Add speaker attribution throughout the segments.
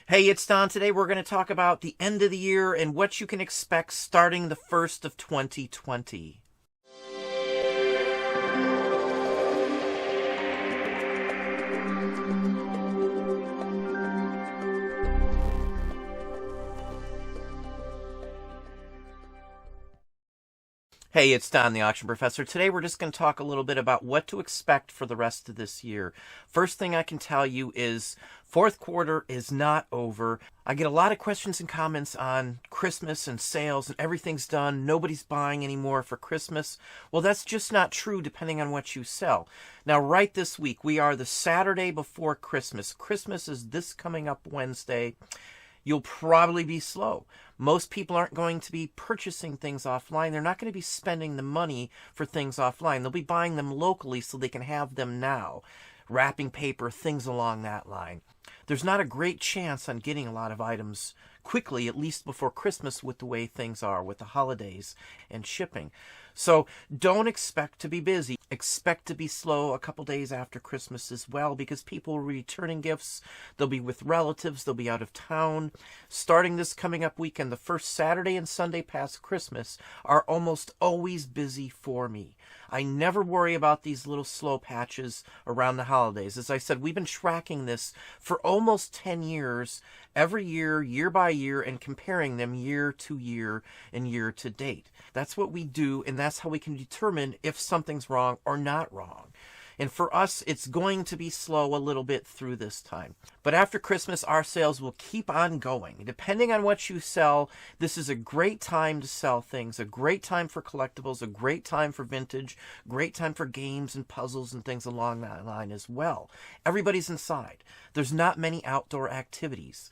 Speaker 1: Hey, it's Don. Today we're going to talk about the end of the year and what you can expect starting the 1st of 2020. Hey, it's Don, the Auction Professor. Today we're just going to talk a little bit about what to expect for the rest of this year. First thing I can tell you is fourth quarter is not over. I get a lot of questions and comments on Christmas and sales and everything's done. Nobody's buying anymore for Christmas. Well, that's just not true depending on what you sell. Now, right this week, we are the Saturday before Christmas. Christmas is this coming up Wednesday. You'll probably be slow. Most people aren't going to be purchasing things offline. They're not going to be spending the money for things offline. They'll be buying them locally so they can have them now. Wrapping paper, things along that line. There's not a great chance on getting a lot of items quickly, at least before Christmas, with the way things are with the holidays and shipping. So don't expect to be busy. Expect to be slow a couple days after Christmas as well, because people will be returning gifts. They'll be with relatives. They'll be out of town. Starting this coming up weekend, the first Saturday and Sunday past Christmas are almost always busy for me. I never worry about these little slow patches around the holidays. As I said, we've been tracking this for almost 10 years, every year, year by year, and comparing them year to year and year to date. That's what we do, and that's how we can determine if something's wrong or not wrong. And for us, it's going to be slow a little bit through this time. But after Christmas, our sales will keep on going. Depending on what you sell, this is a great time to sell things, a great time for collectibles, a great time for vintage, great time for games and puzzles and things along that line as well. Everybody's inside. There's not many outdoor activities.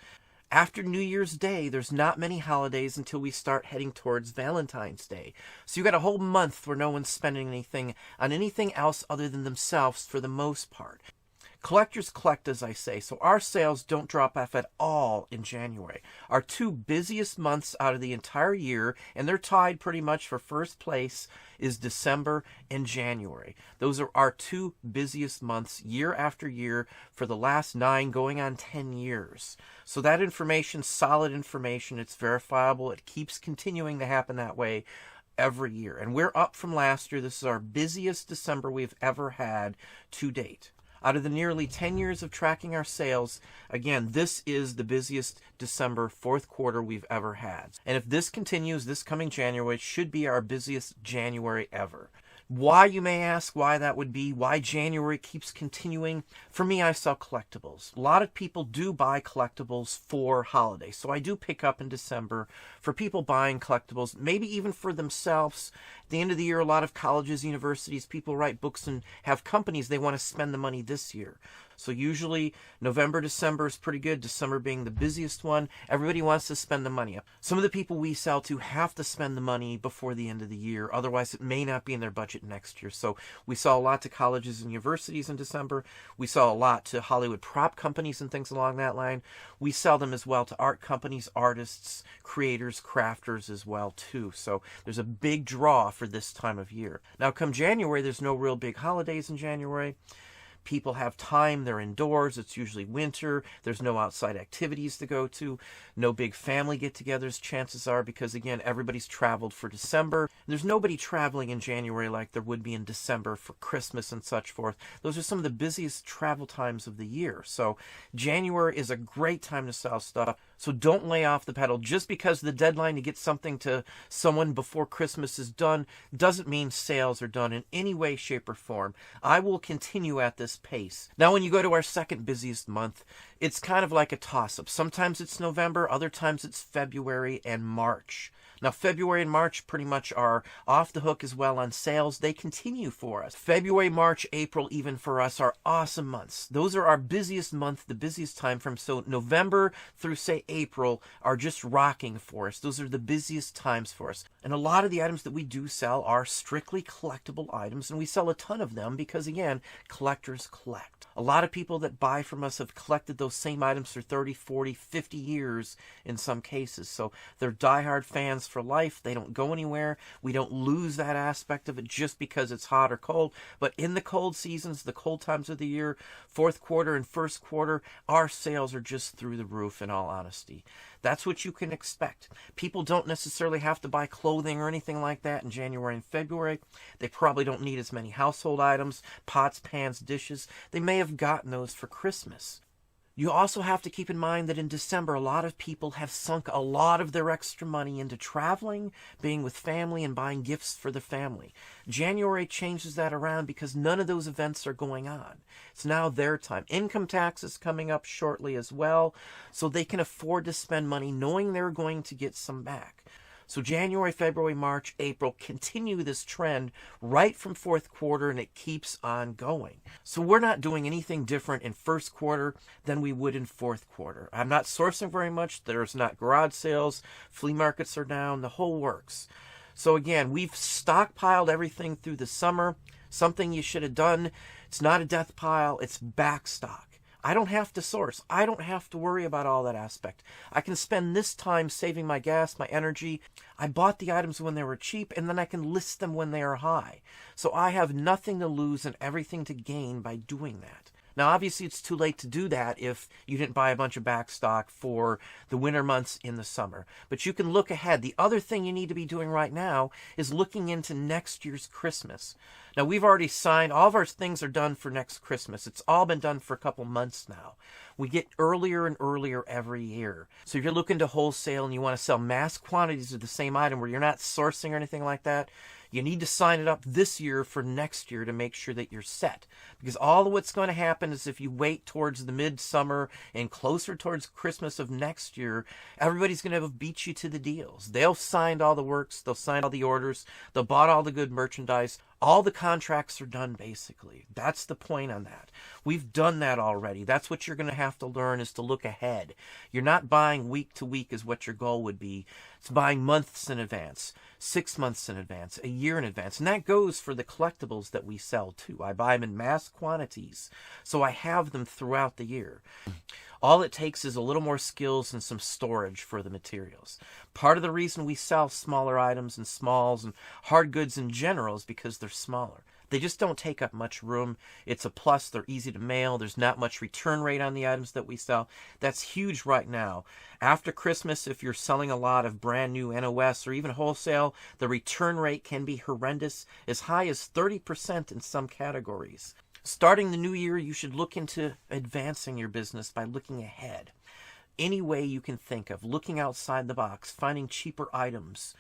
Speaker 1: After New Year's Day, there's not many holidays until we start heading towards Valentine's Day. So you got a whole month where no one's spending anything on anything else other than themselves for the most part. Collectors collect, as I say, so our sales don't drop off at all in January. Our two busiest months out of the entire year, and they're tied pretty much for first place, is December and January. Those are our two busiest months year after year for the last 9 going on 10 years. So that information's solid information. It's verifiable. It keeps continuing to happen that way every year. And we're up from last year. This is our busiest December we've ever had to date. Out of the nearly 10 years of tracking our sales, again, this is the busiest December fourth quarter we've ever had. And if this continues, this coming January should be our busiest January ever. Why, you may ask, why that would be, why January keeps continuing? For me, I sell collectibles. A lot of people do buy collectibles for holidays. So I do pick up in December for people buying collectibles, maybe even for themselves. At the end of the year, a lot of colleges, universities, people write books and have companies they want to spend the money this year. So usually November, December is pretty good. December being the busiest one. Everybody wants to spend the money. Some of the people we sell to have to spend the money before the end of the year. Otherwise, it may not be in their budget next year. So we sell a lot to colleges and universities in December. We sell a lot to Hollywood prop companies and things along that line. We sell them as well to art companies, artists, creators, crafters as well too. So there's a big draw for this time of year. Now come January, there's no real big holidays in January. People have time, they're indoors, it's usually winter, there's no outside activities to go to, no big family get-togethers, chances are, because again, everybody's traveled for December. There's nobody traveling in January like there would be in December for Christmas and such forth. Those are some of the busiest travel times of the year. So January is a great time to sell stuff. So don't lay off the pedal. Just because the deadline to get something to someone before Christmas is done doesn't mean sales are done in any way, shape, or form. I will continue at this pace. Now, when you go to our second busiest month, it's kind of like a toss-up. Sometimes it's November, other times it's February and March. Now, February and March pretty much are off the hook as well on sales. They continue for us. February, March, April, even for us, are awesome months. Those are our busiest month, the busiest time frame. So November through, say, April are just rocking for us. Those are the busiest times for us. And a lot of the items that we do sell are strictly collectible items, and we sell a ton of them because, again, collectors collect. A lot of people that buy from us have collected those same items for 30, 40, 50 years in some cases. So they're diehard fans sales for life. They don't go anywhere. We don't lose that aspect of it just because it's hot or cold. But in the cold seasons, the cold times of the year, fourth quarter and first quarter, our sales are just through the roof, in all honesty. That's what you can expect. People don't necessarily have to buy clothing or anything like that in January and February. They probably don't need as many household items, pots, pans, dishes. They may have gotten those for Christmas. You also have to keep in mind that in December, a lot of people have sunk a lot of their extra money into traveling, being with family, and buying gifts for the family. January changes that around because none of those events are going on. It's now their time. Income tax is coming up shortly as well, so they can afford to spend money knowing they're going to get some back. So January, February, March, April continue this trend right from fourth quarter, and it keeps on going. So we're not doing anything different in first quarter than we would in fourth quarter. I'm not sourcing very much. There's not garage sales. Flea markets are down. The whole works. So again, we've stockpiled everything through the summer. Something you should have done. It's not a death pile. It's back stock. I don't have to source. I don't have to worry about all that aspect. I can spend this time saving my gas, my energy. I bought the items when they were cheap, and then I can list them when they are high. So I have nothing to lose and everything to gain by doing that. Now, obviously, it's too late to do that if you didn't buy a bunch of back stock for the winter months in the summer. But you can look ahead. The other thing you need to be doing right now is looking into next year's Christmas. Now, we've already signed. All of our things are done for next Christmas. It's all been done for a couple months now. We get earlier and earlier every year. So if you're looking to wholesale and you want to sell mass quantities of the same item where you're not sourcing or anything like that, you need to sign it up this year for next year to make sure that you're set. Because all of what's going to happen is if you wait towards the midsummer and closer towards Christmas of next year, everybody's going to have beat you to the deals. They'll signed all the works. They'll signed all the orders. They'll bought all the good merchandise. All the contracts are done, basically. That's the point on that. We've done that already. That's what you're going to have to learn, is to look ahead. You're not buying week to week is what your goal would be. It's buying months in advance, 6 months in advance, a year in advance. And that goes for the collectibles that we sell too. I buy them in mass quantities, so I have them throughout the year. All it takes is a little more skills and some storage for the materials. Part of the reason we sell smaller items and smalls and hard goods in general is because they're smaller. They just don't take up much room. It's a plus. They're easy to mail. There's not much return rate on the items that we sell. That's huge right now. After Christmas, if you're selling a lot of brand new NOS or even wholesale, the return rate can be horrendous, as high as 30% in some categories. Starting the new year, you should look into advancing your business by looking ahead. Any way you can think of, looking outside the box, finding cheaper items,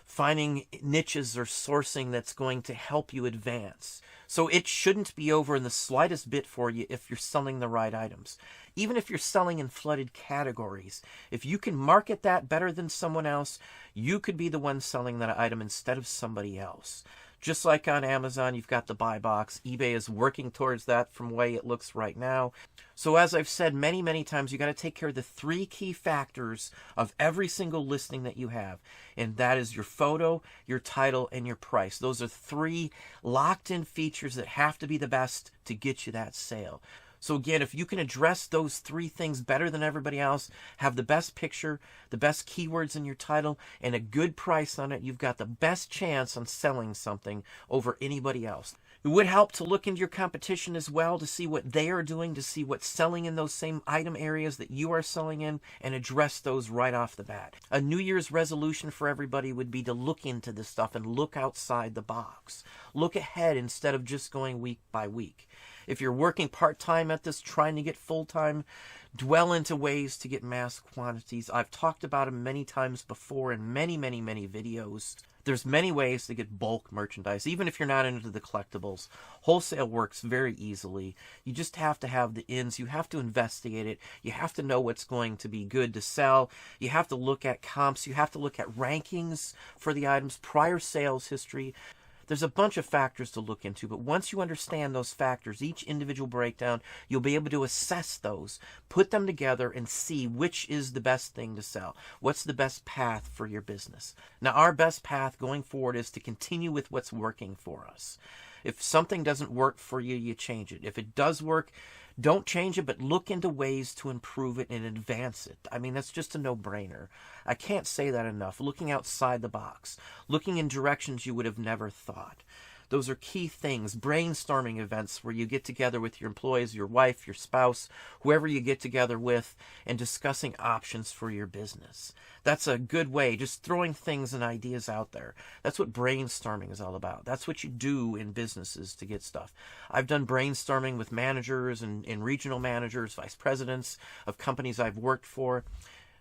Speaker 1: finding niches or sourcing that's going to help you advance. So it shouldn't be over in the slightest bit for you if you're selling the right items. Even if you're selling in flooded categories, if you can market that better than someone else, you could be the one selling that item instead of somebody else. Just like on Amazon, you've got the buy box. eBay is working towards that from the way it looks right now. So as I've said many, many times, you got to take care of the 3 key factors of every single listing that you have. And that is your photo, your title, and your price. Those are 3 locked-in features that have to be the best to get you that sale. So again, if you can address those 3 things better than everybody else, have the best picture, the best keywords in your title, and a good price on it, you've got the best chance on selling something over anybody else. It would help to look into your competition as well to see what they are doing, to see what's selling in those same item areas that you are selling in, and address those right off the bat. A New Year's resolution for everybody would be to look into this stuff and look outside the box. Look ahead instead of just going week by week. If you're working part-time at this, trying to get full-time, dwell into ways to get mass quantities. I've talked about them many times before in many, many, many videos. There's many ways to get bulk merchandise, even if you're not into the collectibles. Wholesale works very easily. You just have to have the ins. You have to investigate it. You have to know what's going to be good to sell. You have to look at comps. You have to look at rankings for the items, prior sales history. There's a bunch of factors to look into, but once you understand those factors, each individual breakdown, you'll be able to assess those, put them together, and see which is the best thing to sell. What's the best path for your business? Now, our best path going forward is to continue with what's working for us. If something doesn't work for you, you change it. If it does work, Don't change it, but look into ways to improve it and advance it. I mean, that's just a no-brainer. I can't say that enough. Looking outside the box, looking in directions you would have never thought. Those are key things. Brainstorming events where you get together with your employees, your wife, your spouse, whoever you get together with, and discussing options for your business. That's a good way, just throwing things and ideas out there. That's what brainstorming is all about. That's what you do in businesses to get stuff. I've done brainstorming with managers and regional managers, vice presidents of companies I've worked for.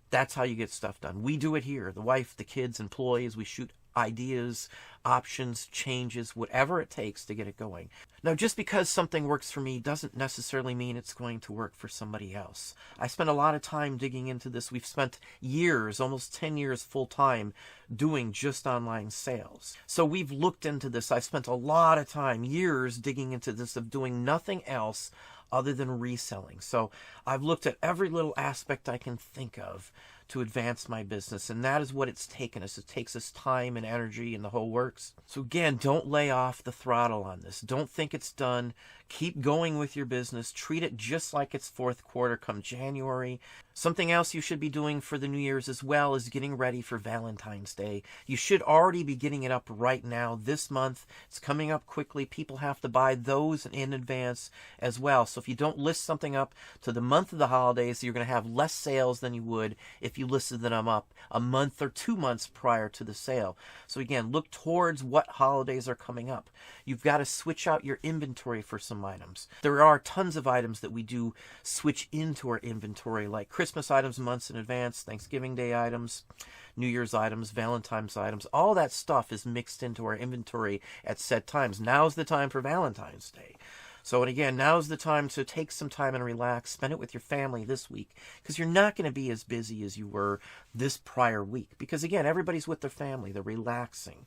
Speaker 1: That's how you get stuff done. We do it here. The wife, the kids, employees, we shoot ideas, options, changes, whatever it takes to get it going. Now, just because something works for me doesn't necessarily mean it's going to work for somebody else. I spent a lot of time digging into this. We've spent years, almost 10 years full time, doing just online sales. So we've looked into this. I spent a lot of time, years, digging into this of doing nothing else other than reselling. So I've looked at every little aspect I can think of to advance my business, and that is what it's taken us. It takes us time and energy and the whole works. So again, don't lay off the throttle on this. Don't think it's done. Keep going with your business. Treat it just like it's fourth quarter come January. Something else you should be doing for the New Year's as well is getting ready for Valentine's Day. You should already be getting it up right now this month. It's coming up quickly. People have to buy those in advance as well. So if you don't list something up to the month of the holidays, you're going to have less sales than you would if you listed them up a month or 2 months prior to the sale. So again, look towards what holidays are coming up. You've got to switch out your inventory for some items. There are tons of items that we do switch into our inventory, like Christmas items months in advance, Thanksgiving Day items, New Year's items, Valentine's items. All that stuff is mixed into our inventory at set times. Now's the time for Valentine's Day. So, and again, now's the time to take some time and relax. Spend it with your family this week, because you're not going to be as busy as you were this prior week. Because again, everybody's with their family. They're relaxing.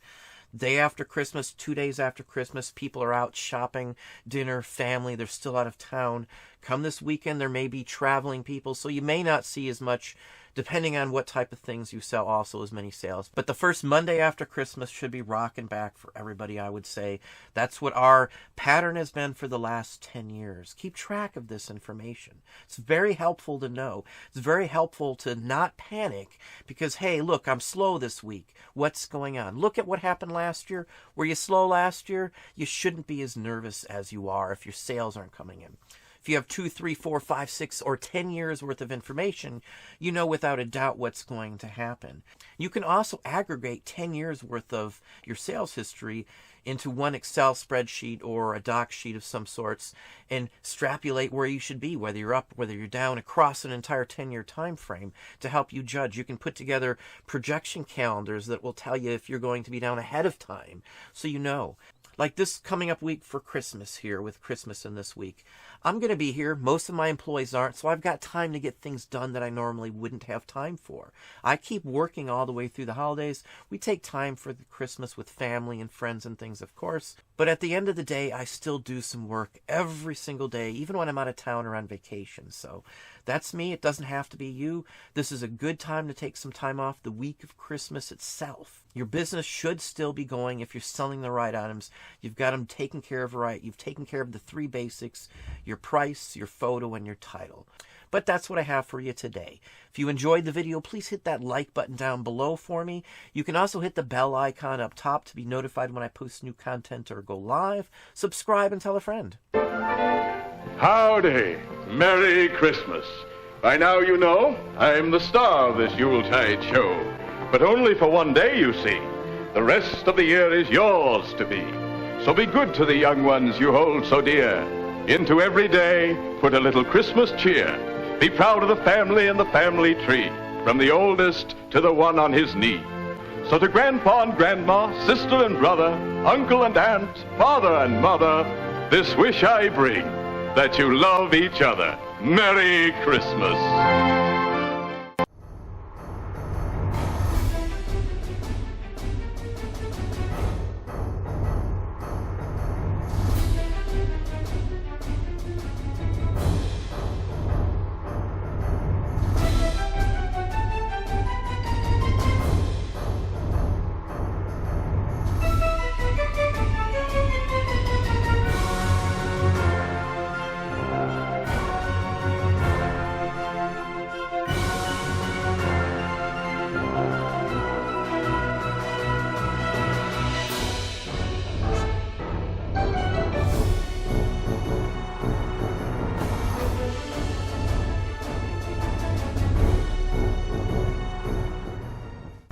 Speaker 1: Day after Christmas, 2 days after Christmas, people are out shopping, dinner, family. They're still out of town. Come this weekend, there may be traveling people, so you may not see as much, depending on what type of things you sell, also as many sales. But the first Monday after Christmas should be rocking back for everybody, I would say. That's what our pattern has been for the last 10 years. Keep track of this information. It's very helpful to know. It's very helpful to not panic because, hey, look, I'm slow this week. What's going on? Look at what happened last year. Were you slow last year? You shouldn't be as nervous as you are if your sales aren't coming in. If you have 2, 3, 4, 5, 6, or 10 years worth of information, you know without a doubt what's going to happen. You can also aggregate 10 years worth of your sales history into one Excel spreadsheet or a doc sheet of some sorts and extrapolate where you should be, whether you're up, whether you're down, across an entire 10-year time frame to help you judge. You can put together projection calendars that will tell you if you're going to be down ahead of time, so you know. Like this coming up week for Christmas here, with Christmas in this week, I'm going to be here. Most of my employees aren't, so I've got time to get things done that I normally wouldn't have time for. I keep working all the way through the holidays. We take time for the Christmas with family and friends and things, of course. But at the end of the day, I still do some work every single day, even when I'm out of town or on vacation. So that's me. It doesn't have to be you. This is a good time to take some time off the week of Christmas itself. Your business should still be going if you're selling the right items. You've got them taken care of right. You've taken care of the 3 basics, your price, your photo, and your title. But that's what I have for you today. If you enjoyed the video, please hit that like button down below for me. You can also hit the bell icon up top to be notified when I post new content or go live. Subscribe and tell a friend.
Speaker 2: Howdy. Merry Christmas. By now you know I'm the star of this Yuletide show. But only for one day, you see. The rest of the year is yours to be. So be good to the young ones you hold so dear. Into every day, put a little Christmas cheer. Be proud of the family and the family tree, from the oldest to the one on his knee. So to Grandpa and Grandma, sister and brother, uncle and aunt, father and mother, this wish I bring, that you love each other. Merry Christmas.